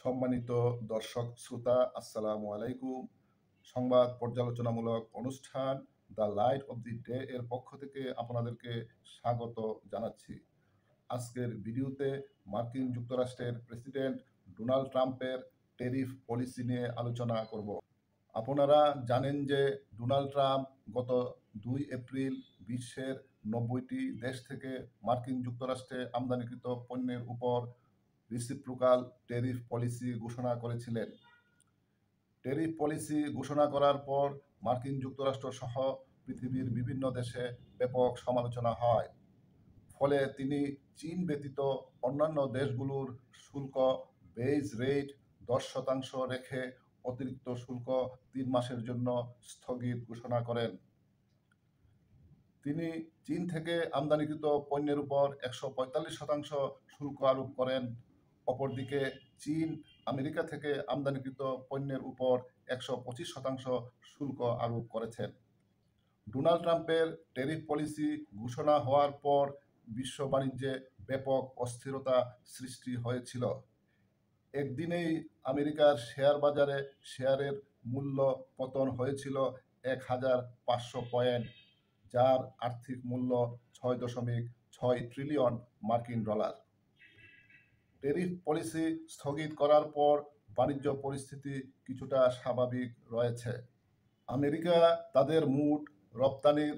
সম্মানিত দর্শক শ্রোতা, আসসালামু আলাইকুম। সংবাদ পর্যালোচনামূলক অনুষ্ঠান the light of the day এর পক্ষ থেকে আপনাদেরকে স্বাগত জানাচ্ছি। আজকের ভিডিওতে মার্কিন যুক্তরাষ্ট্রের প্রেসিডেন্ট ডোনাল্ড ট্রাম্পের ট্যারিফ পলিসি নিয়ে আলোচনা করব। আপনারা জানেন যে ডোনাল্ড ট্রাম্প গত 2 এপ্রিল বিশ্বের 90টি দেশ থেকে মার্কিন যুক্তরাষ্ট্রে আমদানিকৃত পণ্যের উপর রিসিপ্রোকাল ট্যারিফ পলিসি ঘোষণা করেছিলেন। ট্যারিফ পলিসি ঘোষণা করার পর মার্কিন যুক্তরাষ্ট্র সহ পৃথিবীর বিভিন্ন দেশে ব্যাপক সমালোচনা হয়। ফলে তিনি চীন ব্যতীত অন্যান্য দেশগুলোর শুল্ক বেজ রেট 10% রেখে অতিরিক্ত শুল্ক 3 মাসের জন্য স্থগিত ঘোষণা করেন। তিনি চীন থেকে আমদানিকৃত পণ্যের উপর 145% শুল্ক আরোপ করেন। অপরদিকে চীন আমেরিকা থেকে আমদানিকৃত পণ্যের উপর 125% শুল্ক আরোপ করেছেন। ডোনাল্ড ট্রাম্পের ট্যারিফ পলিসি ঘোষণা হওয়ার পর বিশ্ব বাণিজ্যে ব্যাপক অস্থিরতা সৃষ্টি হয়েছিল। একদিনেই আমেরিকার শেয়ার বাজারে শেয়ারের মূল্য পতন হয়েছিল 1500 পয়েন্ট, যার আর্থিক মূল্য 6.6 ট্রিলিয়ন মার্কিন ডলার। ট্যারিফ পলিসি স্থগিত করার পর বাণিজ্য পরিস্থিতি কিছুটা স্বাভাবিক রয়েছে। আমেরিকা তাদের মোট রপ্তানির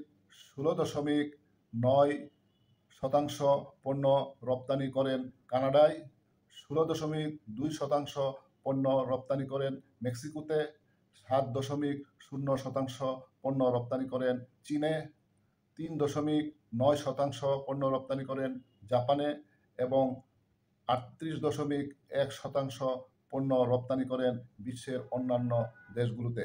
16.9% পণ্য রপ্তানি করেন কানাডায়, 16.2% পণ্য রপ্তানি করেন মেক্সিকোতে, 7.0% পণ্য রপ্তানি করেন চীনে, 3.9% পণ্য রপ্তানি করেন জাপানে এবং 38.1% পণ্য রপ্তানি করেন বিশ্বের অন্যান্য দেশগুলোতে।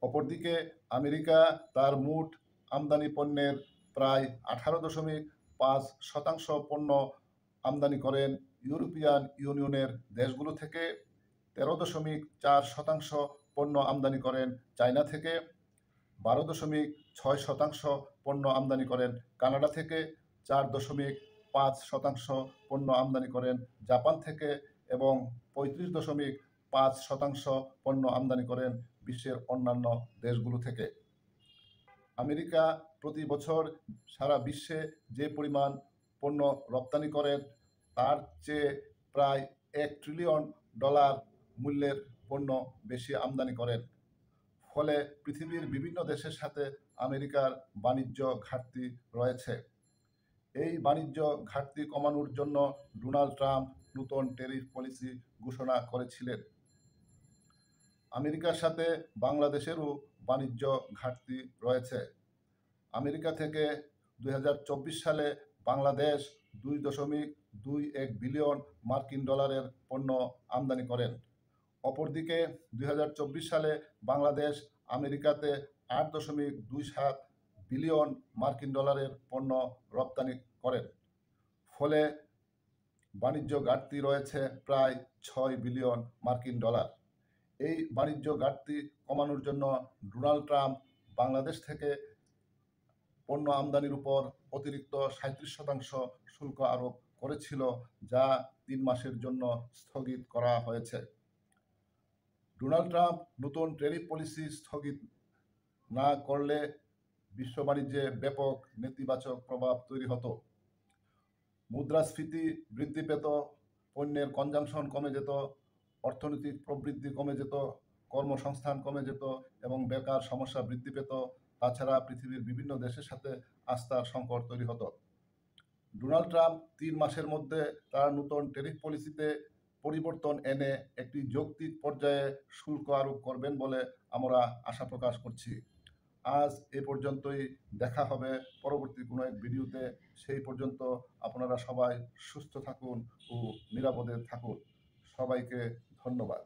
অপরদিকে আমেরিকা তার মোট আমদানি পণ্যের প্রায় 18.5% পণ্য আমদানি করেন ইউরোপিয়ান ইউনিয়নের দেশগুলো থেকে, 13.4% পণ্য আমদানি করেন চায়না থেকে, 12.6% পণ্য আমদানি করেন কানাডা থেকে, 4.5% পণ্য আমদানি করেন জাপান থেকে এবং 35.5% পণ্য আমদানি করেন বিশ্বের অন্যান্য দেশগুলো থেকে। আমেরিকা প্রতি বছর সারা বিশ্বে যে পরিমাণ পণ্য রপ্তানি করেন তার চেয়ে প্রায় $1 ট্রিলিয়ন মূল্যের পণ্য বেশি আমদানি করেন। ফলে পৃথিবীর বিভিন্ন দেশের সাথে আমেরিকার বাণিজ্য ঘাটতি রয়েছে। এই বাণিজ্য ঘাটতি কমানোর জন্য ডোনাল্ড ট্রাম্প নতুন ট্যারিফ পলিসি ঘোষণা করেছিলেন। আমেরিকার সাথে বাংলাদেশেরও বাণিজ্য ঘাটতি রয়েছে। আমেরিকা থেকে 2024 সালে বাংলাদেশ $2.21 বিলিয়ন মার্কিন ডলারের পণ্য আমদানি করেন। অপরদিকে 2024 সালে বাংলাদেশ আমেরিকাতে 8.27 বিলিয়ন মার্কিন ডলারের পণ্য রপ্তানি করেন। ফলে বাণিজ্য ঘাটতি রয়েছে প্রায় 6 বিলিয়ন মার্কিন ডলার। এই বাণিজ্য ঘাটতি কমানোর জন্য ডোনাল্ড ট্রাম্প বাংলাদেশ থেকে পণ্য আমদানির উপর অতিরিক্ত 37% শুল্ক আরোপ করেছিল, যা 3 মাসের জন্য স্থগিত করা হয়েছে। ডোনাল্ড ট্রাম্প নতুন ট্যারিফ পলিসি স্থগিত না করলে বিশ্ব বাণিজ্যে ব্যাপক নেতিবাচক প্রভাব তৈরি হতো। মুদ্রাস্ফীতি বৃদ্ধি পেত, পণ্যের কনজামশন কমে যেত, অর্থনৈতিক প্রবৃদ্ধি কমে যেত, কর্মসংস্থান কমে যেত এবং বেকার সমস্যা বৃদ্ধি পেত। তাছাড়া পৃথিবীর বিভিন্ন দেশের সাথে আস্থার সংকট তৈরি হতো। ডোনাল্ড ট্রাম্প 3 মাসের মধ্যে তার নতুন ট্যারিফ পলিসিতে পরিবর্তন এনে একটি যৌক্তিক পর্যায়ে শুল্ক আরোপ করবেন বলে আমরা আশা প্রকাশ করছি। আজ এ পর্যন্তই। দেখা হবে পরবর্তী কোনো এক ভিডিওতে। সেই পর্যন্ত আপনারা সবাই সুস্থ থাকুন ও নিরাপদে থাকুন। সবাইকে ধন্যবাদ।